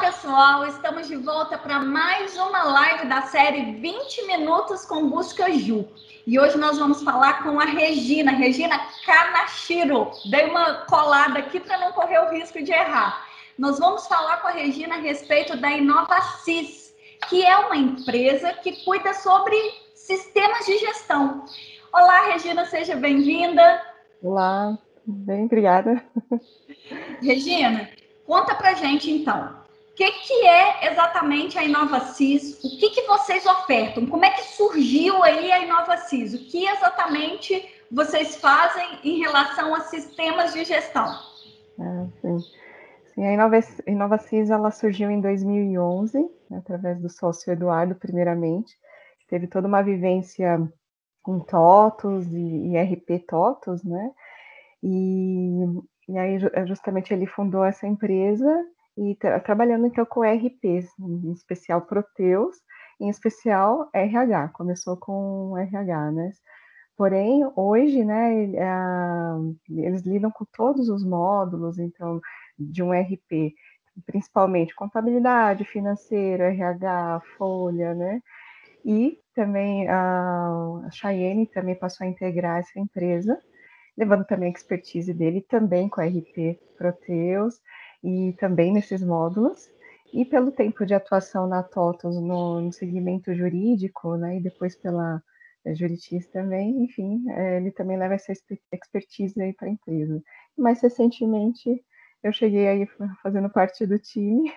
pessoal, estamos de volta para mais uma live da série 20 Minutos com Busca Ju. E hoje nós vamos falar com a Regina Kanashiro. Dei uma colada aqui para não correr o risco de errar. Nós vamos falar com a Regina a respeito da InovaSys, que é uma empresa que cuida sobre sistemas de gestão. Olá, Regina, seja bem-vinda. Olá, bem, obrigada. Regina, conta pra gente então. O que é exatamente a InovaSys? O que vocês ofertam? Como é que surgiu aí a InovaSys? O que exatamente vocês fazem em relação a sistemas de gestão? Sim, a InovaSys ela surgiu em 2011, através do sócio Eduardo, primeiramente. Teve toda uma vivência com TOTOS e RP TOTOS, né? E aí, justamente, ele fundou essa empresa e trabalhando, então, com RPs, em especial Proteus, em especial RH. Começou com RH, né? Porém, hoje, né, eles lidam com todos os módulos, então, de um RP, principalmente contabilidade, financeiro, RH, folha, né? E também a Cheyenne também passou a integrar essa empresa, levando também a expertise dele, também com a RP Proteus, e também nesses módulos. E pelo tempo de atuação na TOTOS no segmento jurídico, né, e depois pela Juritis também, enfim, ele também leva essa expertise aí para a empresa. Mais recentemente, eu cheguei aí fazendo parte do time,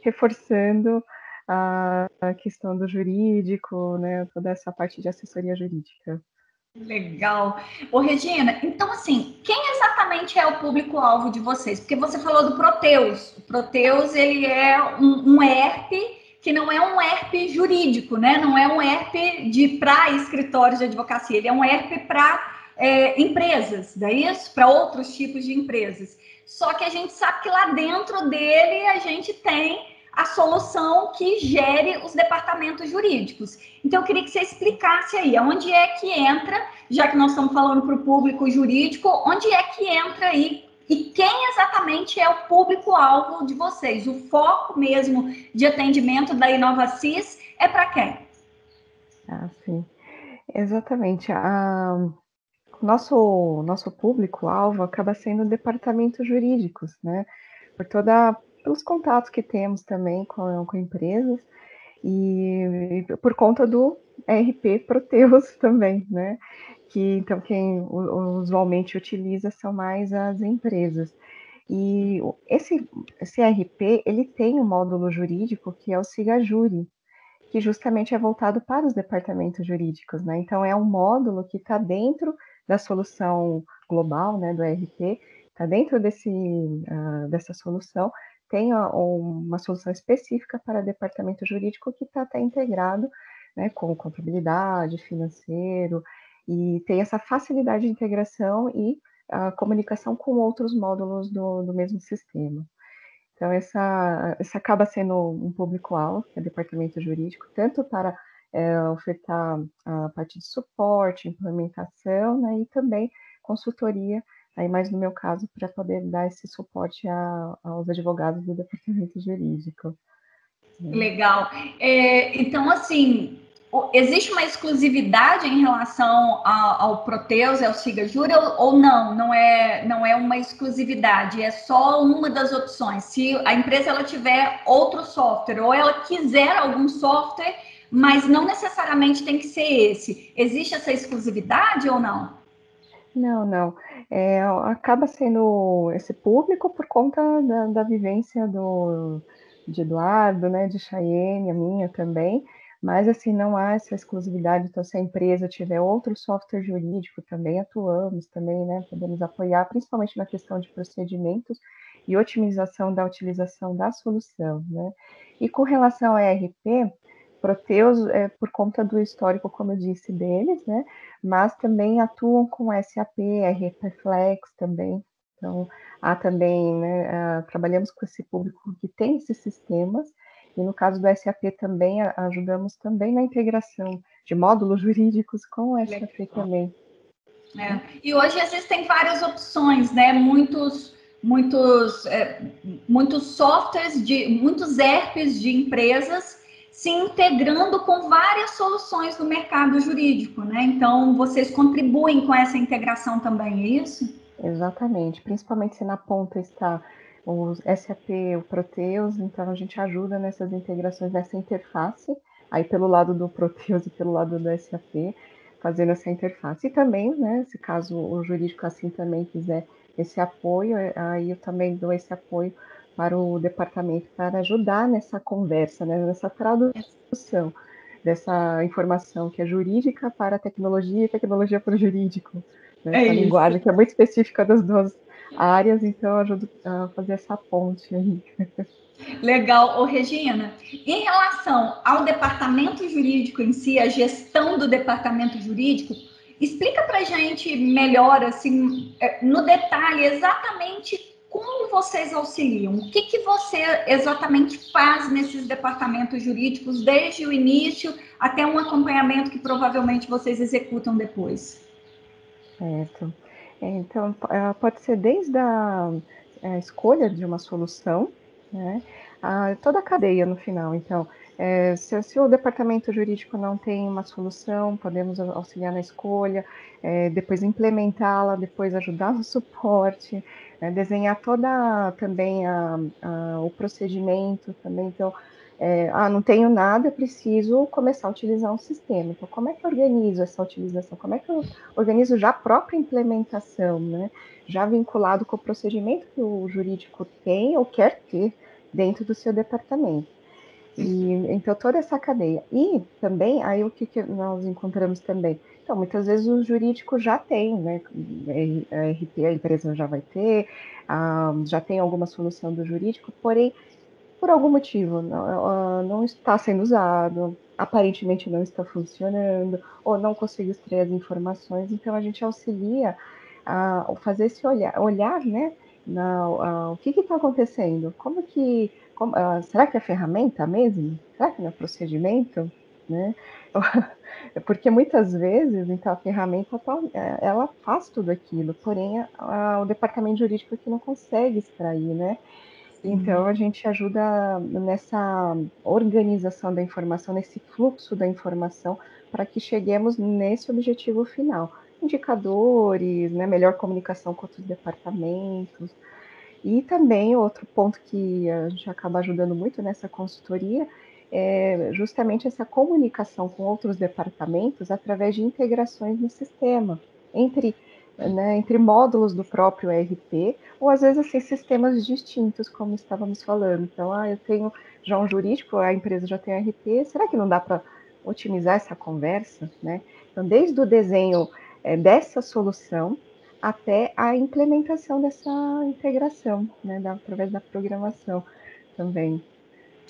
reforçando a questão do jurídico, né, toda essa parte de assessoria jurídica. Legal. Ô, Regina, então, assim, quem exatamente é o público-alvo de vocês? Porque você falou do Proteus. O Proteus, ele é um ERP que não é um ERP jurídico, né? Não é um ERP para escritórios de advocacia. Ele é um ERP para empresas, não é isso? Para outros tipos de empresas. Só que a gente sabe que lá dentro dele a gente tem a solução que gere os departamentos jurídicos. Então, eu queria que você explicasse aí, onde é que entra, já que nós estamos falando para o público jurídico, onde é que entra aí e quem exatamente é o público-alvo de vocês? O foco mesmo de atendimento da InovaSys é para quem? Sim, exatamente. Nosso público-alvo acaba sendo departamentos jurídicos, né? Pelos contatos que temos também com empresas e por conta do RP Proteus também, né? Então, quem usualmente utiliza são mais as empresas. E esse RP, ele tem um módulo jurídico que é o SIGAJURI, que justamente é voltado para os departamentos jurídicos, né? Então, é um módulo que está dentro da solução global, né, do ERP, está dentro dessa solução, tem uma solução específica para departamento jurídico que está até integrado, né, com contabilidade, financeiro, e tem essa facilidade de integração e a comunicação com outros módulos do mesmo sistema. Então, esse acaba sendo um público-alvo, que é o departamento jurídico, tanto para ofertar a parte de suporte, implementação, né, e também consultoria, aí mais no meu caso, para poder dar esse suporte aos advogados do departamento jurídico. Legal. Então, assim, existe uma exclusividade em relação ao Proteus e ao SIGAJURI ou não? Não é uma exclusividade, é só uma das opções. Se a empresa ela tiver outro software ou ela quiser algum software, mas não necessariamente tem que ser esse. Existe essa exclusividade ou não? Não. Acaba sendo esse público por conta da vivência de Eduardo, né, de Cheyenne, a minha também, mas assim, não há essa exclusividade, então se a empresa tiver outro software jurídico, também atuamos, também, né, podemos apoiar, principalmente na questão de procedimentos e otimização da utilização da solução, né. E com relação ao ERP, Proteus, por conta do histórico, como eu disse, deles, né, mas também atuam com SAP, RP Flex também. Então, há também, né, trabalhamos com esse público que tem esses sistemas, e no caso do SAP também ajudamos também na integração de módulos jurídicos com o SAP também. E hoje existem várias opções, né? Muitos muitos softwares, muitos ERPs de empresas se integrando com várias soluções do mercado jurídico, né? Então, vocês contribuem com essa integração também, é isso? Exatamente, principalmente se na ponta está o SAP, o Proteus, então a gente ajuda nessas integrações, nessa interface, aí pelo lado do Proteus e pelo lado do SAP, fazendo essa interface. E também, né, se caso o jurídico assim também quiser esse apoio, aí eu também dou esse apoio para o departamento para ajudar nessa conversa, né, nessa tradução dessa informação que é jurídica para a tecnologia e tecnologia para o jurídico, né, É essa isso. linguagem que é muito específica das duas áreas, então eu ajudo a fazer essa ponte aí. Legal. Ô, Regina, em relação ao departamento jurídico em si, a gestão do departamento jurídico, explica para gente melhor, assim, no detalhe, exatamente como vocês auxiliam. O que você exatamente faz nesses departamentos jurídicos, desde o início até um acompanhamento que provavelmente vocês executam depois. Certo. Então, pode ser desde a escolha de uma solução, né, a toda a cadeia no final. Então, se o departamento jurídico não tem uma solução, podemos auxiliar na escolha, depois implementá-la, depois ajudar no suporte, desenhar toda também o procedimento também. Então, não tenho nada, eu preciso começar a utilizar um sistema. Então, como é que eu organizo essa utilização? Como é que eu organizo já a própria implementação, né? Já vinculado com o procedimento que o jurídico tem ou quer ter dentro do seu departamento. E então toda essa cadeia. E também, aí o que nós encontramos também? Então, muitas vezes o jurídico já tem, né? A RP, a empresa já vai ter, já tem alguma solução do jurídico, porém por algum motivo não está sendo usado, aparentemente não está funcionando, ou não consigo extrair as informações, então a gente auxilia a fazer esse olhar, né, o que está acontecendo, será que é ferramenta mesmo? Será que não é procedimento? Né? Porque muitas vezes, então, a ferramenta ela faz tudo aquilo, porém o departamento jurídico aqui não consegue extrair, né? Então, a gente ajuda nessa organização da informação, nesse fluxo da informação, para que cheguemos nesse objetivo final. Indicadores, né, melhor comunicação com outros departamentos. E também outro ponto que a gente acaba ajudando muito nessa consultoria é justamente essa comunicação com outros departamentos através de integrações no sistema, entre módulos do próprio ERP, ou às vezes assim, sistemas distintos, como estávamos falando. Então, eu tenho já um jurídico, a empresa já tem ERP, será que não dá para otimizar essa conversa? Né? Então, desde o desenho dessa solução, até a implementação dessa integração, né, através da programação também.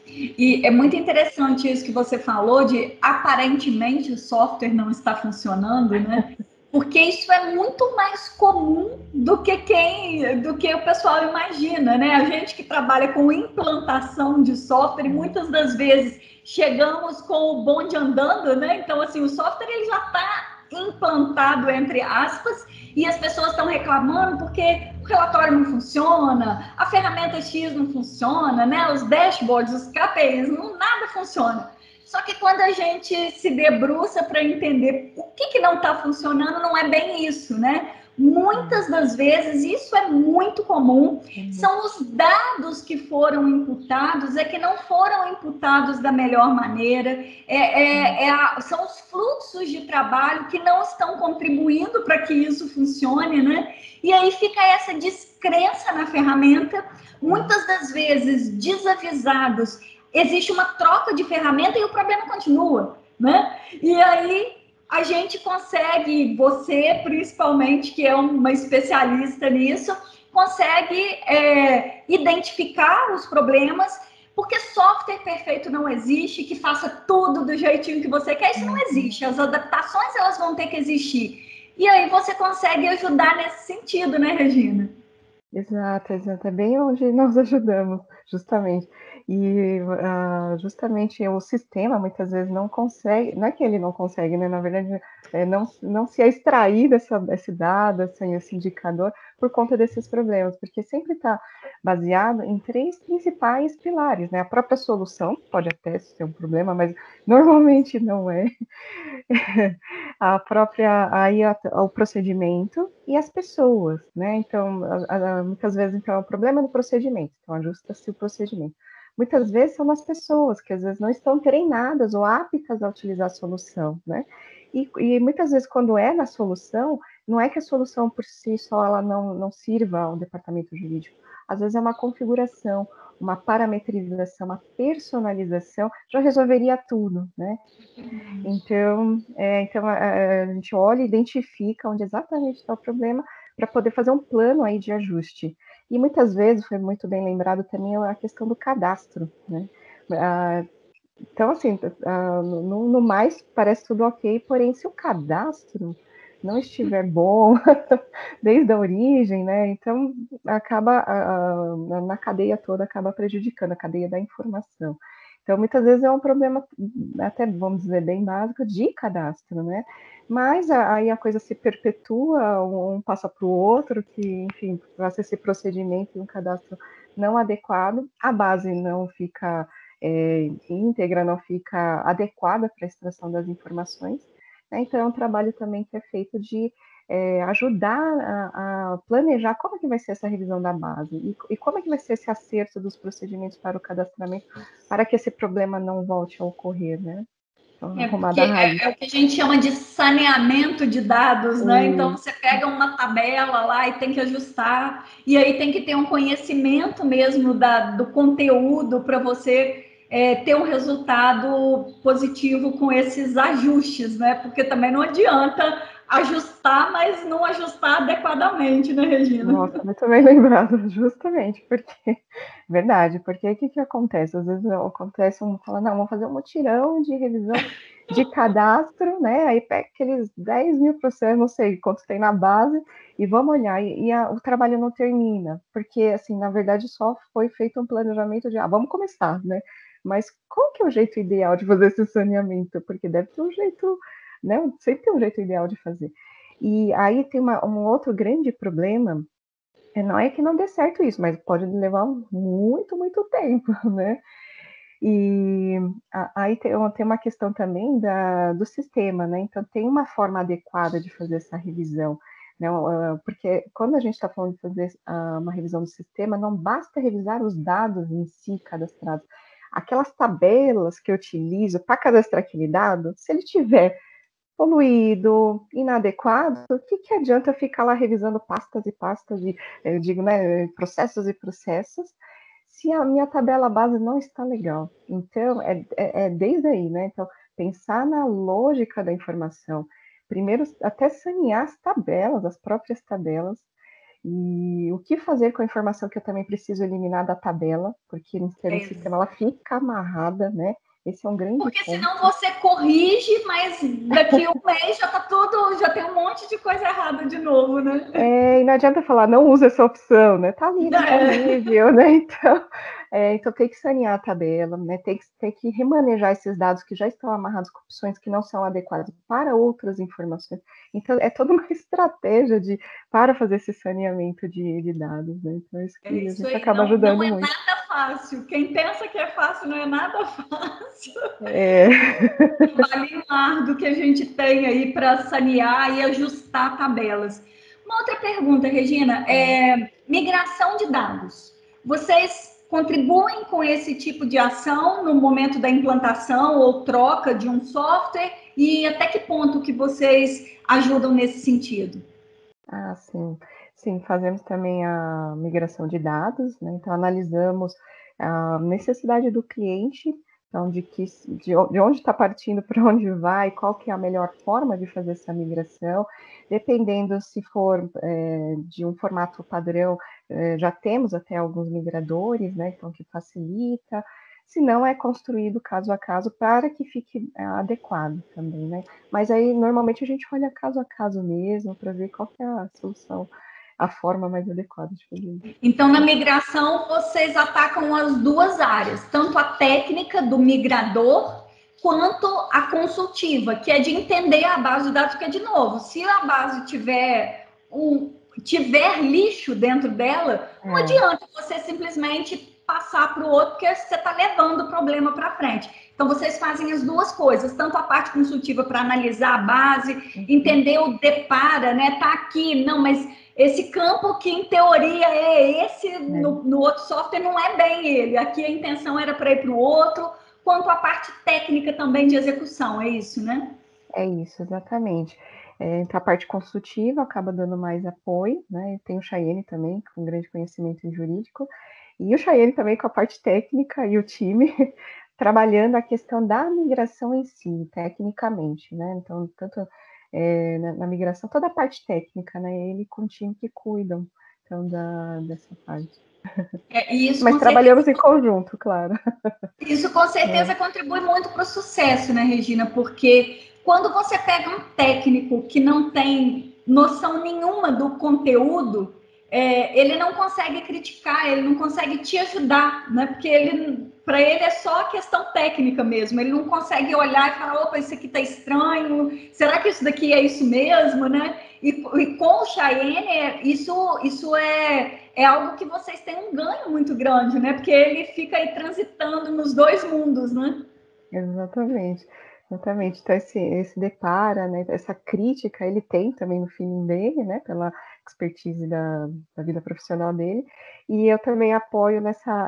E é muito interessante isso que você falou de aparentemente o software não está funcionando, né? Porque isso é muito mais comum do que o pessoal imagina, né? A gente que trabalha com implantação de software, muitas das vezes chegamos com o bonde andando, né? Então, assim, o software ele já está implantado, entre aspas, e as pessoas estão reclamando porque o relatório não funciona, a ferramenta X não funciona, né? Os dashboards, os KPIs, nada funciona. Só que quando a gente se debruça para entender o que não está funcionando, não é bem isso, né? Muitas das vezes, isso é muito comum, são os dados que foram imputados, que não foram imputados da melhor maneira, são os fluxos de trabalho que não estão contribuindo para que isso funcione, né? E aí fica essa descrença na ferramenta, muitas das vezes desavisados, existe uma troca de ferramenta e o problema continua, né? E aí a gente consegue, você principalmente, que é uma especialista nisso, consegue identificar os problemas, porque software perfeito não existe, que faça tudo do jeitinho que você quer, isso não existe. As adaptações, elas vão ter que existir. E aí você consegue ajudar nesse sentido, né, Regina? Exato, exato. É bem onde nós ajudamos, justamente. E justamente o sistema muitas vezes não consegue, não é que ele não consegue, né? Na verdade, não se extrair desse dado, esse indicador, por conta desses problemas, porque sempre está baseado em três principais pilares, né? A própria solução pode até ser um problema, mas normalmente não é. A própria, aí o procedimento e as pessoas, né? Então, muitas vezes, então, o problema é no procedimento, então ajusta-se o procedimento. Muitas vezes são as pessoas que às vezes não estão treinadas ou aptas a utilizar a solução, né? E muitas vezes, quando é na solução, não é que a solução por si só ela não sirva ao departamento jurídico. Às vezes é uma configuração, uma parametrização, uma personalização, já resolveria tudo, né? Então a gente olha e identifica onde exatamente está o problema para poder fazer um plano aí de ajuste. E muitas vezes, foi muito bem lembrado também a questão do cadastro, né? Então, assim, no mais parece tudo ok, porém, se o cadastro não estiver bom desde a origem, né? Então acaba na cadeia toda acaba prejudicando a cadeia da informação. Então, muitas vezes é um problema, até vamos dizer, bem básico de cadastro, né? Mas aí a coisa se perpetua, um passa para o outro, que, enfim, passa esse procedimento e um cadastro não adequado, a base não fica íntegra, não fica adequada para a extração das informações, né? Então, é um trabalho também que é feito de ajudar a planejar como é que vai ser essa revisão da base e como é que vai ser esse acerto dos procedimentos para o cadastramento para que esse problema não volte a ocorrer, né? Então, arrumar da raiz. É o que a gente chama de saneamento de dados, né? Então você pega uma tabela lá e tem que ajustar, e aí tem que ter um conhecimento mesmo do conteúdo para você ter um resultado positivo com esses ajustes, né? Porque também não adianta ajustar, mas não ajustar adequadamente, né, Regina? Nossa, muito bem lembrado, justamente, porque, verdade, porque o que acontece? Às vezes acontece fala, não, vamos fazer um mutirão de revisão de cadastro, né? Aí pega aqueles 10 mil processos, não sei quantos tem na base, e vamos olhar, o trabalho não termina, porque, assim, na verdade, só foi feito um planejamento de, vamos começar, né? Mas qual que é o jeito ideal de fazer esse saneamento? Porque deve ter um jeito, né? Sempre tem um jeito ideal de fazer. E aí tem um outro grande problema, não é que não dê certo isso, mas pode levar muito, muito tempo, né? E aí tem uma questão também do sistema, né? Então tem uma forma adequada de fazer essa revisão, né? Porque quando a gente está falando de fazer uma revisão do sistema, não basta revisar os dados em si cadastrados. Aquelas tabelas que eu utilizo para cadastrar aquele dado, se ele tiver poluído, inadequado, o que adianta eu ficar lá revisando pastas e pastas, eu digo, né, processos e processos, se a minha tabela base não está legal? Então, é desde aí, né? Então, pensar na lógica da informação. Primeiro, até sanear as tabelas, as próprias tabelas, e o que fazer com a informação que eu também preciso eliminar da tabela, porque no sistema ela fica amarrada, né? Esse é um grande Porque ponto. senão você corrige, mas daqui a um mês já tem um monte de coisa errada de novo, né? E não adianta falar, não usa essa opção, né? Tá ali disponível, né? Então tem que sanear a tabela, né? Tem que remanejar esses dados que já estão amarrados com opções que não são adequadas para outras informações. Então é toda uma estratégia para fazer esse saneamento de dados, né? Então isso que a gente acaba ajudando muito. Não é nada fácil. Quem pensa que é fácil não é nada fácil. O trabalho árduo que a gente tem aí para sanear e ajustar tabelas. Uma outra pergunta, Regina, migração de dados. Vocês contribuem com esse tipo de ação no momento da implantação ou troca de um software? E até que ponto que vocês ajudam nesse sentido? Sim. Sim, fazemos também a migração de dados, né? Então, analisamos a necessidade do cliente, então, de onde está partindo, para onde vai, qual que é a melhor forma de fazer essa migração, dependendo se for de um formato padrão, já temos até alguns migradores, né? Então, que facilita, se não é construído caso a caso para que fique adequado também, né? Mas aí, normalmente, a gente olha caso a caso mesmo, para ver qual que é a solução, a forma mais adequada de fazer isso. Então, na migração, vocês atacam as duas áreas, tanto a técnica do migrador, quanto a consultiva, que é de entender a base de dados, porque, de novo, se a base tiver lixo dentro dela, não adianta você simplesmente passar para o outro, porque você está levando o problema para frente. Então, vocês fazem as duas coisas, tanto a parte consultiva para analisar a base, entender o depara, né? Tá aqui, não, mas esse campo que em teoria é esse, no outro software não é bem ele. Aqui a intenção era para ir para o outro, quanto à parte técnica também de execução, é isso, né? É isso, exatamente. Então, a parte consultiva acaba dando mais apoio, né? Tem o Chayenne também, com grande conhecimento em jurídico, e o Chayenne também com a parte técnica e o time trabalhando a questão da migração em si, tecnicamente, né? Então, tanto na migração, toda a parte técnica, né? Ele com o time que cuidam, então, dessa parte. Mas trabalhamos em conjunto, claro. Isso com certeza contribui muito para o sucesso, né, Regina? Porque quando você pega um técnico que não tem noção nenhuma do conteúdo, ele não consegue criticar, ele não consegue te ajudar, né? Porque para ele é só a questão técnica mesmo. Ele não consegue olhar e falar, opa, isso aqui está estranho. Será que isso daqui é isso mesmo, né? E com o Chayenne, isso é algo que vocês têm um ganho muito grande, né? Porque ele fica aí transitando nos dois mundos, né? Exatamente, exatamente. Então, esse depara, né, essa crítica, ele tem também no feeling dele, né, pela expertise da vida profissional dele, e eu também apoio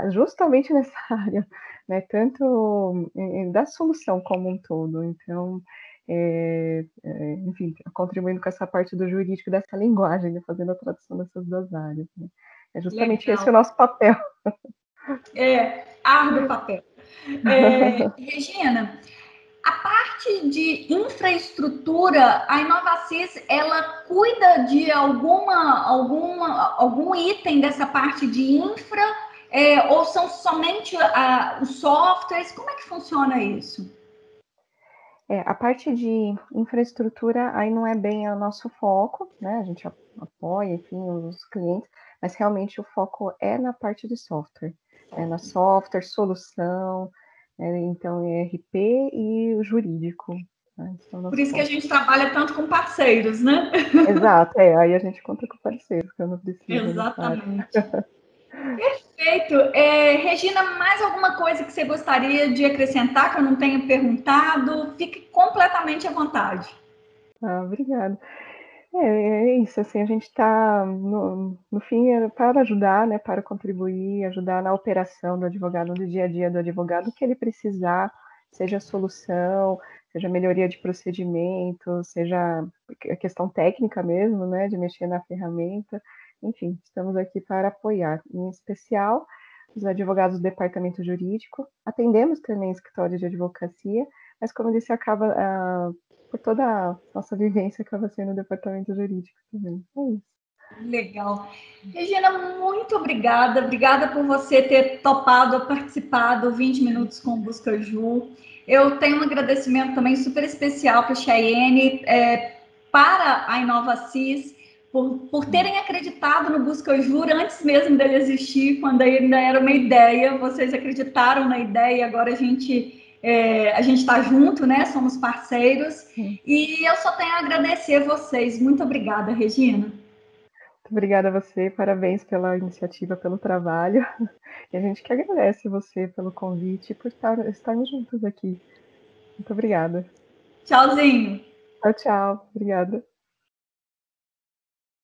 justamente nessa área, né, tanto da solução como um todo. Então, enfim, contribuindo com essa parte do jurídico, dessa linguagem, né, fazendo a tradução dessas duas áreas, né. É justamente esse o nosso papel. Árduo papel. Regina, a parte de infraestrutura, a Inovacis, ela cuida de algum item dessa parte de infra, ou são somente os softwares? Como é que funciona isso? A parte de infraestrutura aí não é bem o nosso foco, né? A gente apoia, enfim, os clientes, mas realmente o foco é na parte de software, na software, solução, então ERP e o jurídico. Né? Esse é o Por nosso isso que a foco. gente trabalha tanto com parceiros, né? Exato, aí a gente conta com parceiros, quando precisa. Exatamente. Perfeito. Regina, mais alguma coisa que você gostaria de acrescentar que eu não tenha perguntado? Fique completamente à vontade. Obrigada. É isso, assim, a gente está, no fim, para ajudar, né, para contribuir, ajudar na operação do advogado, no dia a dia do advogado, o que ele precisar, seja solução, seja melhoria de procedimento, seja a questão técnica mesmo, né, de mexer na ferramenta, enfim, estamos aqui para apoiar, em especial os advogados do departamento jurídico, atendemos também escritório de advocacia, mas como eu disse, acaba por toda a nossa vivência acaba sendo no departamento jurídico também. É isso. Legal. Regina, muito obrigada. Obrigada por você ter topado participar do 20 Minutos com Busca Ju. Eu tenho um agradecimento também super especial para a Chayenne, para a Inovacis, por terem acreditado no Busca Ju antes mesmo dele existir, quando ainda era uma ideia. Vocês acreditaram na ideia e agora a gente está junto, né? Somos parceiros. E eu só tenho a agradecer vocês. Muito obrigada, Regina. Obrigada a você, parabéns pela iniciativa, pelo trabalho. E a gente que agradece você pelo convite e por estarmos juntos aqui. Muito obrigada. Tchauzinho. Tchau, tchau. Obrigada.